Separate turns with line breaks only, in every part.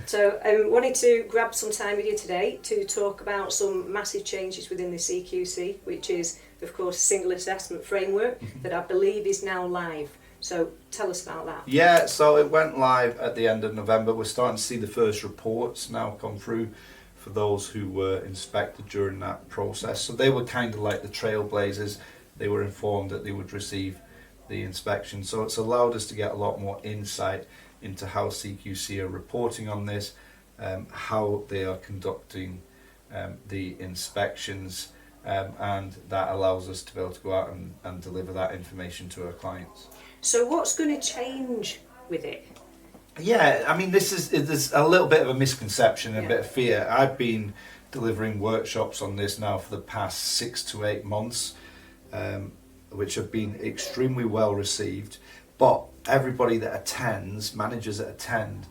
So I wanted to grab some time with you today to talk about some massive changes within the CQC, which is, of course, single assessment framework that I believe is now live. So tell us about that.
Yeah, so it went live at the end of November. We're starting to see the first reports now come through for those who were inspected during that process. So they were kind of like the trailblazers. They were informed that they would receive the inspection. So it's allowed us to get a lot more insight into how CQC are reporting on this, how they are conducting the inspections, and that allows us to be able to go out and deliver that information to our clients.
So what's going to change with it?
Yeah, I mean, there's a little bit of a misconception and a bit of fear. I've been delivering workshops on this now for the past 6 to 8 months, which have been extremely well received. But everybody that attends, managers that attend,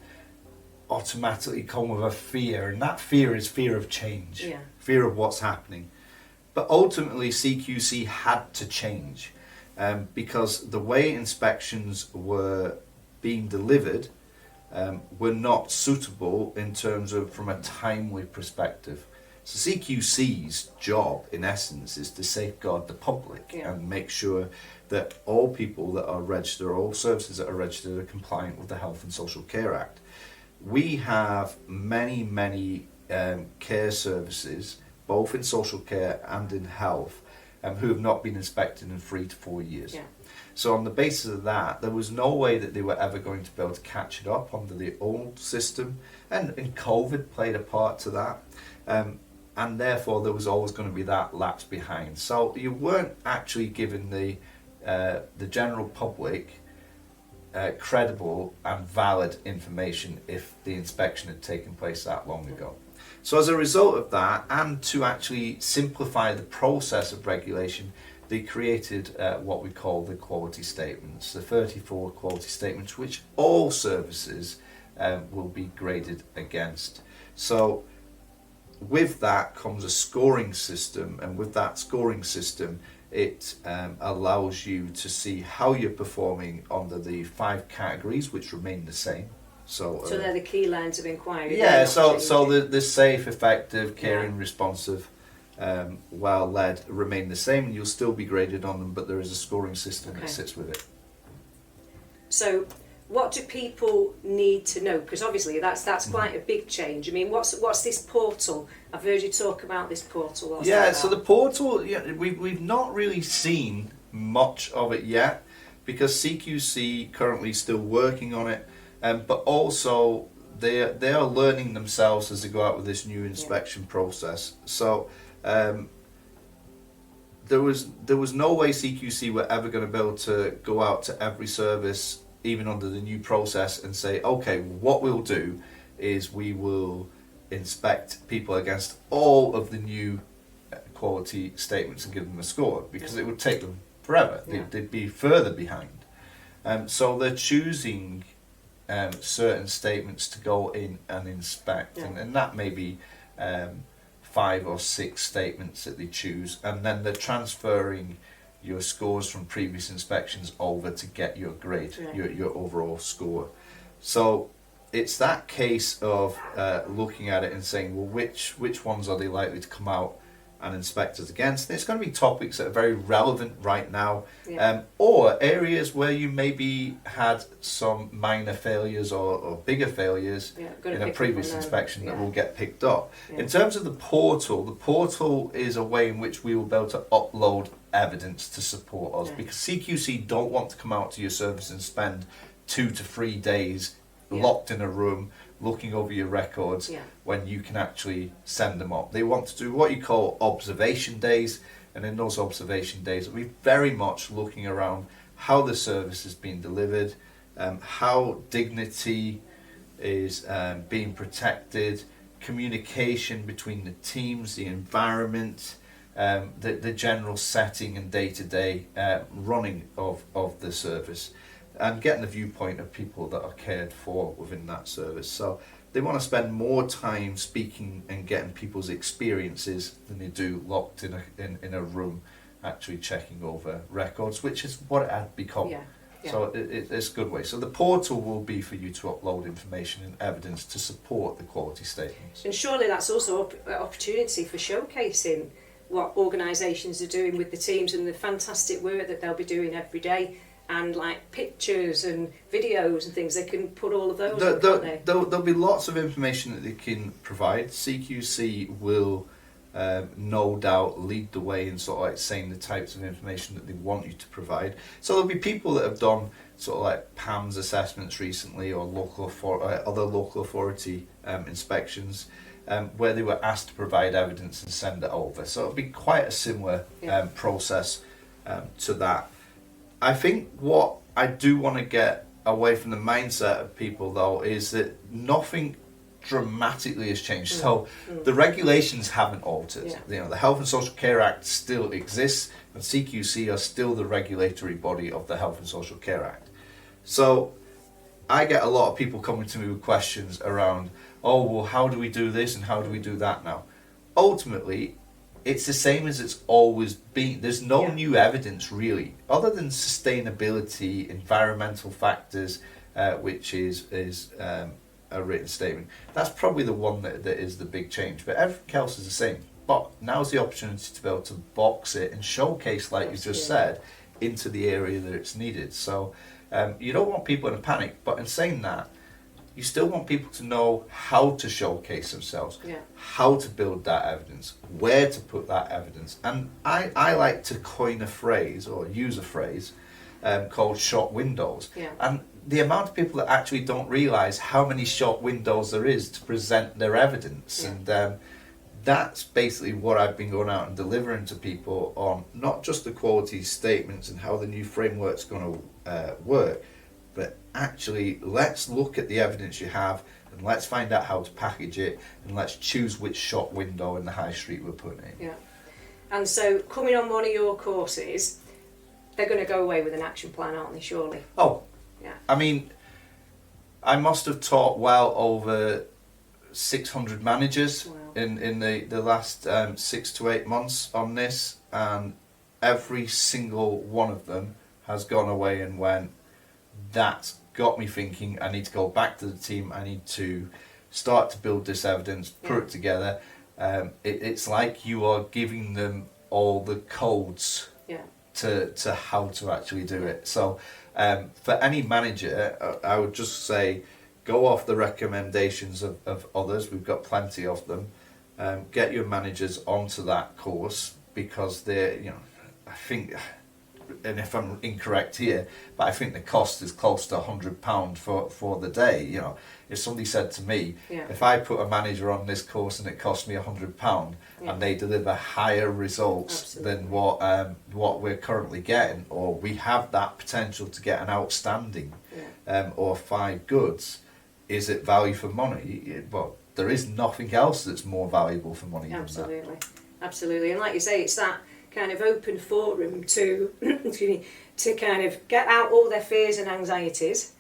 automatically come with a fear, and that fear is fear of change, fear of what's happening. But ultimately, CQC had to change because the way inspections were being delivered were not suitable in terms of from a timely perspective. So CQC's job, in essence, is to safeguard the public and make sure that all people that are registered, all services that are registered, are compliant with the Health and Social Care Act. We have many care services, both in social care and in health, who have not been inspected in 3 to 4 years. So on the basis of that, there was no way that they were ever going to be able to catch it up under the old system, and COVID played a part to that. And therefore there was always going to be that lapse behind. So you weren't actually giving the general public credible and valid information if the inspection had taken place that long ago. So as a result of that, and to actually simplify the process of regulation, they created what we call the quality statements, the 34 quality statements, which all services will be graded against. So with that comes a scoring system, and with that scoring system it allows you to see how you're performing under the 5 categories, which remain the same. So
they're the key lines of inquiry.
Yeah, so the safe, effective, caring, responsive, well led remain the same, and you'll still be graded on them, but there is a scoring system that sits with it.
So what do people need to know? Because obviously that's quite a big change. I mean, what's this portal? I've heard you talk about this portal.
So the portal, we've not really seen much of it yet, because CQC currently still working on it, but also they are learning themselves as they go out with this new inspection process. So there was no way CQC were ever going to be able to go out to every service, even under the new process, and say, okay, what we'll do is we will inspect people against all of the new quality statements and give them a score, because it would take them forever. They'd be further behind. So they're choosing certain statements to go in and inspect, and that may be 5 or 6 statements that they choose, and then they're transferring your scores from previous inspections over to get your grade, your overall score. So it's that case of looking at it and saying, well, which ones are they likely to come out and inspect us against? And it's going to be topics that are very relevant right now, or areas where you maybe had some minor failures or bigger failures in a previous inspection that will get picked up. In terms of the portal is a way in which we will be able to upload evidence to support us, because CQC don't want to come out to your service and spend 2 to 3 days locked in a room looking over your records when you can actually send them up. They want to do what you call observation days, and in those observation days we're very much looking around how the service is being delivered, how dignity is being protected, communication between the teams, the environment, the general setting and day-to-day running of the service, and getting the viewpoint of people that are cared for within that service. So they want to spend more time speaking and getting people's experiences than they do locked in a room actually checking over records, which is what it had become. So it's a good way. So the portal will be for you to upload information and evidence to support the quality statements.
And surely that's also an opportunity for showcasing what organisations are doing with the teams and the fantastic work that they'll be doing every day, and like pictures and videos and things. They can put all of those up, can't they?
There'll be lots of information that they can provide. CQC will no doubt lead the way in sort of like saying the types of information that they want you to provide. So there'll be people that have done sort of like PAMS assessments recently, or other local authority inspections, where they were asked to provide evidence and send it over. So it'll be quite a similar process to that. I think what I do want to get away from the mindset of people though is that nothing dramatically has changed. So the regulations haven't altered. You know, the Health and Social Care Act still exists, and CQC are still the regulatory body of the Health and Social Care Act. So I get a lot of people coming to me with questions around, oh well, how do we do this and how do we do that now? Ultimately, it's the same as it's always been. There's no new evidence really, other than sustainability, environmental factors, which is a written statement. That's probably the one that is the big change, but everything else is the same. But now's the opportunity to be able to box it and showcase, like you just said, into the area that it's needed. So you don't want people in a panic, but in saying that, you still want people to know how to showcase themselves, how to build that evidence, where to put that evidence. And I like to coin a phrase or use a phrase called shop windows. And the amount of people that actually don't realise how many shop windows there is to present their evidence. And that's basically what I've been going out and delivering to people on, not just the quality statements and how the new framework's going to work, but actually let's look at the evidence you have and let's find out how to package it, and let's choose which shop window in the high street we're putting in.
And so coming on one of your courses, they're going to go away with an action plan, aren't they, surely?
Oh, I mean, I must have taught well over 600 managers in the last 6 to 8 months on this, and every single one of them has gone away and went, that's got me thinking, I need to go back to the team, I need to start to build this evidence, put it together. It's like you are giving them all the codes to how to actually do it. So for any manager, I would just say, go off the recommendations of others. We've got plenty of them. Get your managers onto that course, because they're, you know, I think, and if I'm incorrect here, but I think the cost is close to £100 for the day. You know, if somebody said to me, if I put a manager on this course and it cost me £100 and they deliver higher results than what we're currently getting, or we have that potential to get an outstanding or 5 goods, is it value for money? Well, there is nothing else that's more valuable for money than that.
Absolutely. And like you say, it's that kind of open forum to to kind of get out all their fears and anxieties,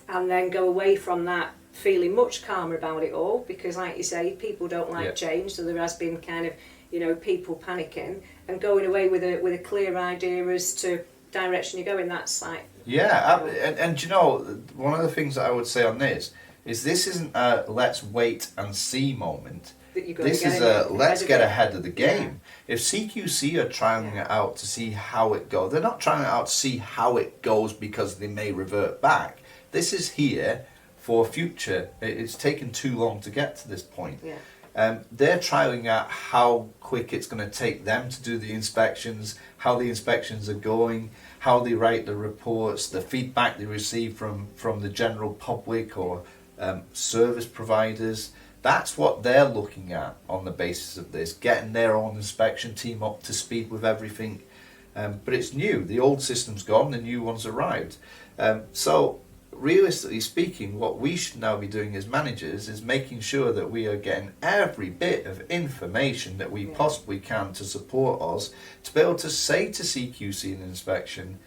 and then go away from that feeling much calmer about it all, because like you say, people don't like change, so there has been kind of, you know, people panicking, and going away with a clear idea as to direction you're going. That's like
and you know, one of the things that I would say on this isn't a let's wait and see moment. This is a let's get ahead of the game. If CQC are trying it out to see how it goes, they're not trying it out to see how it goes because they may revert back. This is here for future. It's taken too long to get to this point. They're trialing out how quick it's going to take them to do the inspections, how the inspections are going, how they write the reports, the feedback they receive from the general public or service providers. That's what they're looking at on the basis of this, getting their own inspection team up to speed with everything. But it's new. The old system's gone, the new one's arrived. So realistically speaking, what we should now be doing as managers is making sure that we are getting every bit of information that we possibly can to support us, to be able to say to CQC and inspection,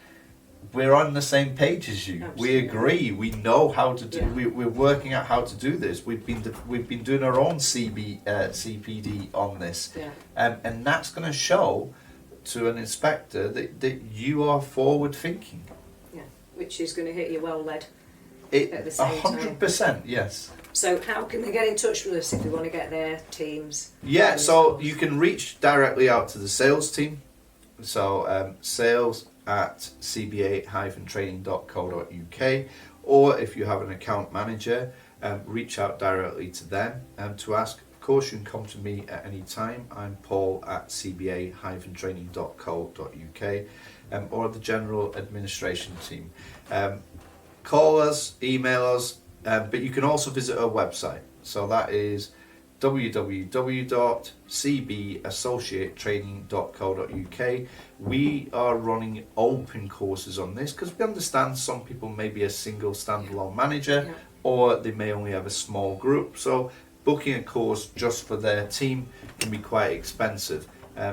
we're on the same page as you. We agree. We know how to do. We're working out how to do this. We've been doing our own CPD on this, and that's going to show to an inspector that you are forward thinking.
which is going to hit you well led.
It
At the same time.
100%, yes.
So how can they get in touch with us if they want to get their teams?
Yeah, so you can reach directly out to the sales team. So sales at cba-training.co.uk, or if you have an account manager, reach out directly to them to ask. Of course, you can come to me at any time. I'm Paul at cba-training.co.uk, or the general administration team. Call us, email us, but you can also visit our website. So that is www.cbassociatetraining.co.uk. We are running open courses on this because we understand some people may be a single standalone manager, or they may only have a small group. So booking a course just for their team can be quite expensive.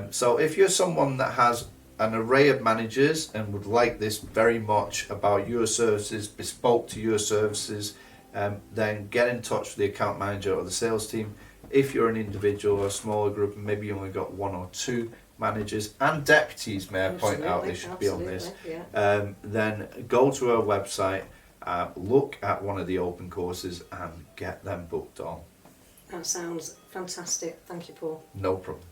So if you're someone that has an array of managers and would like this very much about your services, bespoke to your services, then get in touch with the account manager or the sales team. If you're an individual or a smaller group and maybe you only got 1 or 2 managers and deputies, may I point out, they should be on this, then go to our website, look at one of the open courses and get them booked on.
That sounds fantastic. Thank you, Paul.
No problem.